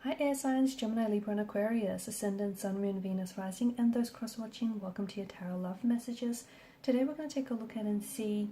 Hi air signs, Gemini, Libra and Aquarius, Ascendant, Sun, Moon, Venus, Rising, and those cross-watching, welcome to your Tarot Love Messages. Today we're going to take a look at and see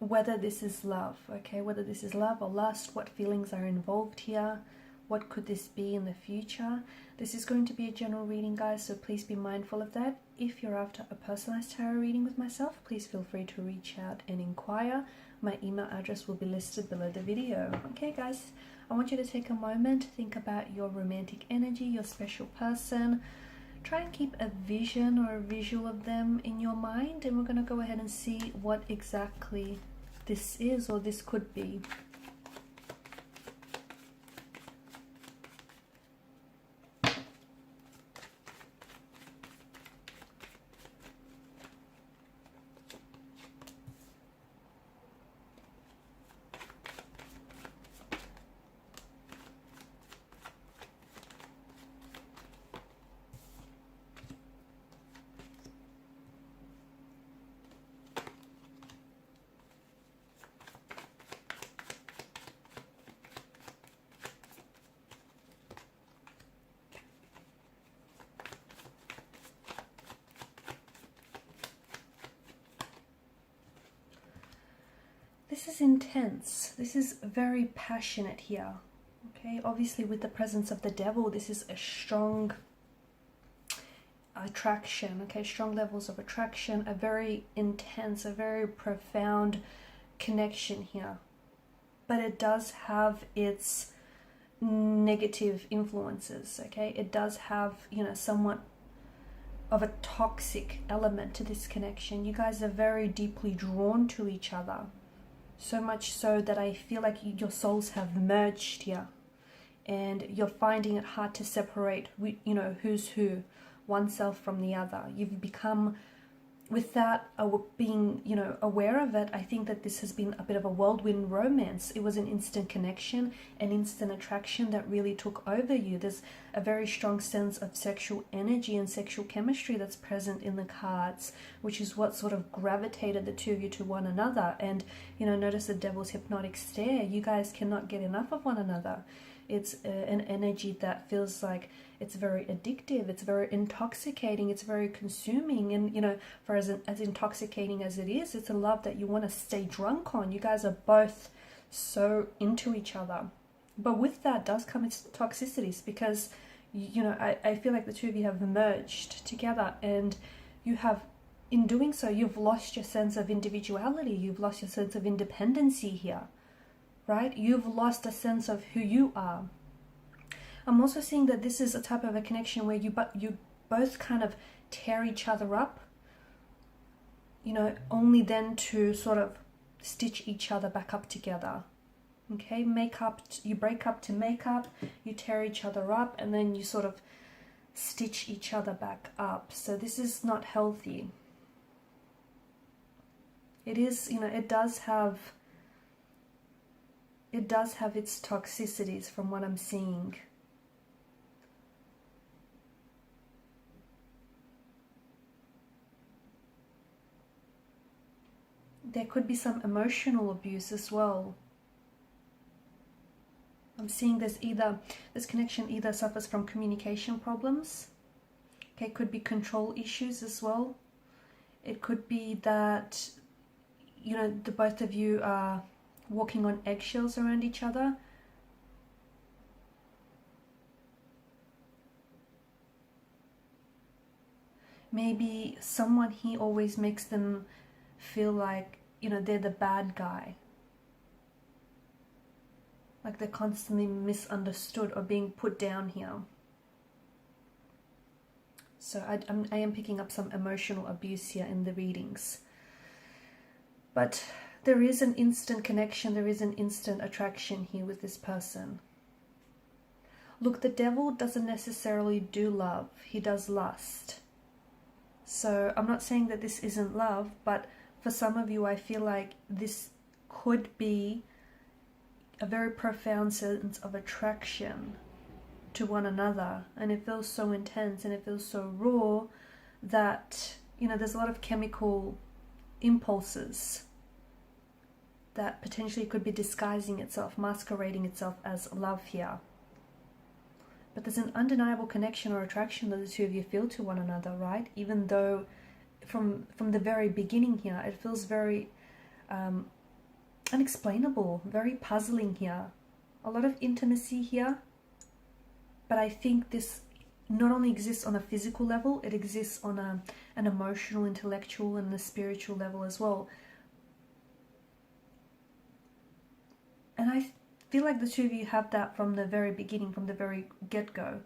whether this is love, okay? Whether this is love or lust, what feelings are involved here, what could this be in the future. This is going to be a general reading, guys, so please be mindful of that. If you're after a personalized tarot reading with myself, please feel free to reach out and inquire. My email address will be listed below the video. Okay, guys, I want you to take a moment, think about your romantic energy, your special person. Try and keep a vision or a visual of them in your mind, and we're going to go ahead and see what exactly this is or this could be. This is intense. This is very passionate here. Okay, obviously with the presence of the devil, this is a strong attraction. Okay, strong levels of attraction, a very intense, a very profound connection here. But it does have its negative influences. Okay, it does have, you know, somewhat of a toxic element to this connection. You guys are very deeply drawn to each other. So much so that I feel like your souls have merged here, and you're finding it hard to separate, you know, who's who, oneself from the other. You've become, without being, you know, aware of it, I think that this has been a bit of a whirlwind romance. It was an instant connection, an instant attraction that really took over you. There's a very strong sense of sexual energy and sexual chemistry that's present in the cards, which is what sort of gravitated the two of you to one another. And, you know, notice the devil's hypnotic stare. You guys cannot get enough of one another. It's an energy that feels like it's very addictive, it's very intoxicating, it's very consuming. And, you know, for as intoxicating as it is, it's a love that you want to stay drunk on. You guys are both so into each other. But with that does come its toxicities, because, you know, I feel like the two of you have merged together, and you have, in doing so, you've lost your sense of individuality, you've lost your sense of independency here. Right? You've lost a sense of who you are. I'm also seeing that this is a type of a connection where you both kind of tear each other up, you know, only then to sort of stitch each other back up together. Okay, you break up to make up, you tear each other up, and then you sort of stitch each other back up. So this is not healthy. It is, you know, it does have its toxicities from what I'm seeing. There could be some emotional abuse as well. I'm seeing this connection either suffers from communication problems. Okay, it could be control issues as well. It could be that, you know, the both of you are walking on eggshells around each other. Maybe someone here always makes them feel like, you know, they're the bad guy. Like they're constantly misunderstood or being put down here. So I am picking up some emotional abuse here in the readings. But there is an instant connection, there is an instant attraction here with this person. Look, the devil doesn't necessarily do love, he does lust. So I'm not saying that this isn't love, but for some of you I feel like this could be a very profound sense of attraction to one another. And it feels so intense and it feels so raw that, you know, there's a lot of chemical impulses that potentially could be disguising itself, masquerading itself as love here. But there's an undeniable connection or attraction that the two of you feel to one another, right? Even though from the very beginning here, it feels very unexplainable, very puzzling here. A lot of intimacy here. But I think this not only exists on a physical level, it exists on an emotional, intellectual, and a spiritual level as well. And I feel like the two of you have that from the very beginning, from the very get-go.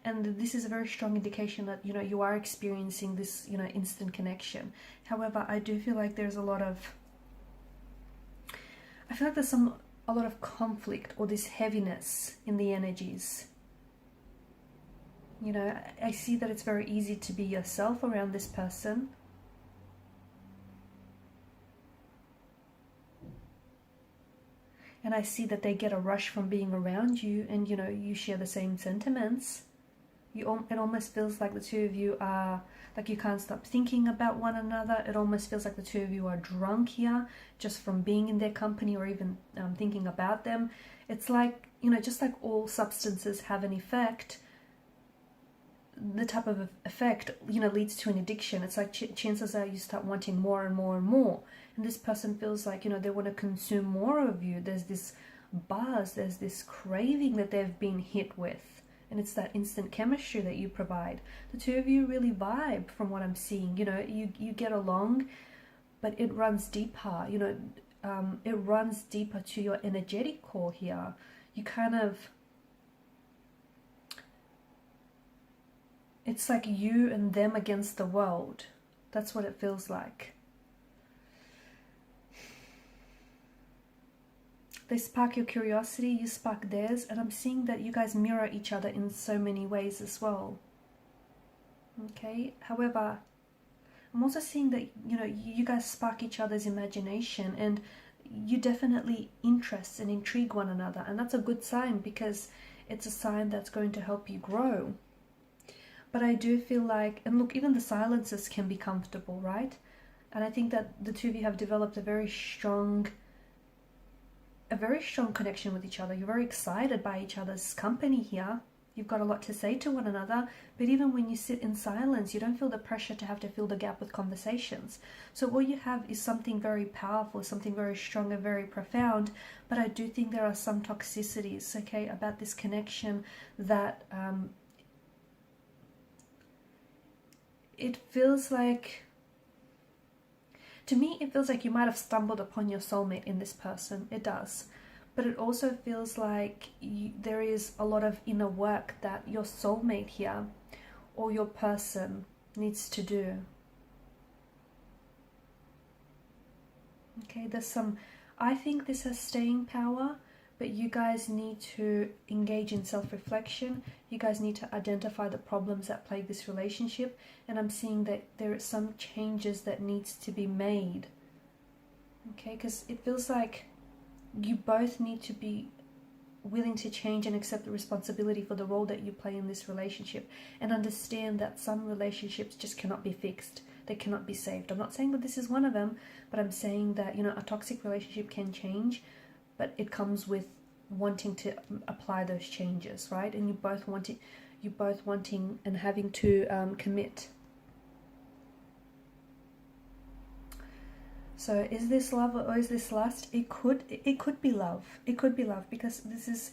And this is a very strong indication that, you know, you are experiencing this, you know, instant connection. However, I do feel like there's a lot of conflict or this heaviness in the energies. You know, I see that it's very easy to be yourself around this person. And I see that they get a rush from being around you, and, you know, you share the same sentiments. It almost feels like the two of you are, like, you can't stop thinking about one another. It almost feels like the two of you are drunk here, just from being in their company or even thinking about them. It's like, you know, just like all substances have an effect, the type of effect, you know, leads to an addiction. It's like chances are you start wanting more and more and more. And this person feels like, you know, they want to consume more of you. There's this buzz, there's this craving that they've been hit with. And it's that instant chemistry that you provide. The two of you really vibe from what I'm seeing. You know, you get along, but it runs deeper. You know, it runs deeper to your energetic core here. You kind of, it's like you and them against the world. That's what it feels like. They spark your curiosity, you spark theirs, and I'm seeing that you guys mirror each other in so many ways as well. Okay, however, I'm also seeing that, you know, you guys spark each other's imagination, and you definitely interest and intrigue one another, and that's a good sign, because it's a sign that's going to help you grow. But I do feel like, and look, even the silences can be comfortable, right? And I think that the two of you have developed a very strong connection with each other. You're very excited by each other's company here. You've got a lot to say to one another, but even when you sit in silence, you don't feel the pressure to have to fill the gap with conversations. So all you have is something very powerful, something very strong and very profound. But I do think there are some toxicities, okay, about this connection that it feels like, to me, it feels like you might have stumbled upon your soulmate in this person. It does. But it also feels like there is a lot of inner work that your soulmate here or your person needs to do. Okay, I think this has staying power, but you guys need to engage in self-reflection. You guys need to identify the problems that plague this relationship. And I'm seeing that there are some changes that needs to be made. Okay, because it feels like you both need to be willing to change and accept the responsibility for the role that you play in this relationship, and understand that some relationships just cannot be fixed. They cannot be saved. I'm not saying that this is one of them, but I'm saying that, you know, a toxic relationship can change, but it comes with wanting to apply those changes, right? And you both wanting and having to commit. So is this love or is this lust? It could be love. It could be love, because this is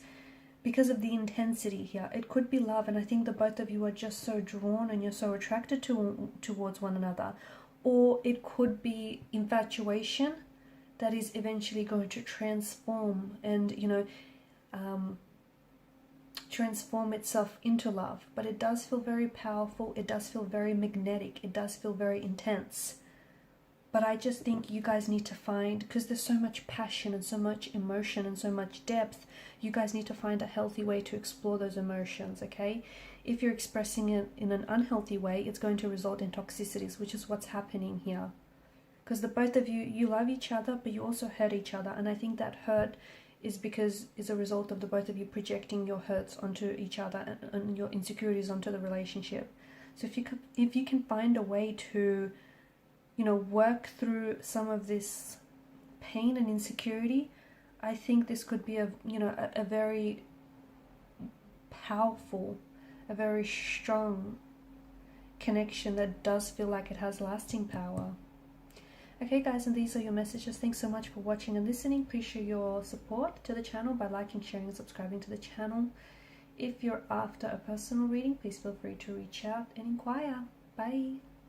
because of the intensity here. It could be love, and I think the both of you are just so drawn and you're so attracted towards one another. Or it could be infatuation that is eventually going to transform and, you know, transform itself into love. But it does feel very powerful. It does feel very magnetic. It does feel very intense. But I just think you guys need to find, because there's so much passion and so much emotion and so much depth, you guys need to find a healthy way to explore those emotions, okay? If you're expressing it in an unhealthy way, it's going to result in toxicities, which is what's happening here. Because the both of you love each other, but you also hurt each other. And I think that hurt is a result of the both of you projecting your hurts onto each other and your insecurities onto the relationship. So if you can find a way to, you know, work through some of this pain and insecurity, I think this could be a very powerful, a very strong connection that does feel like it has lasting power. Okay guys, and these are your messages. Thanks so much for watching and listening. Please show your support to the channel by liking, sharing and subscribing to the channel. If you're after a personal reading, please feel free to reach out and inquire. Bye.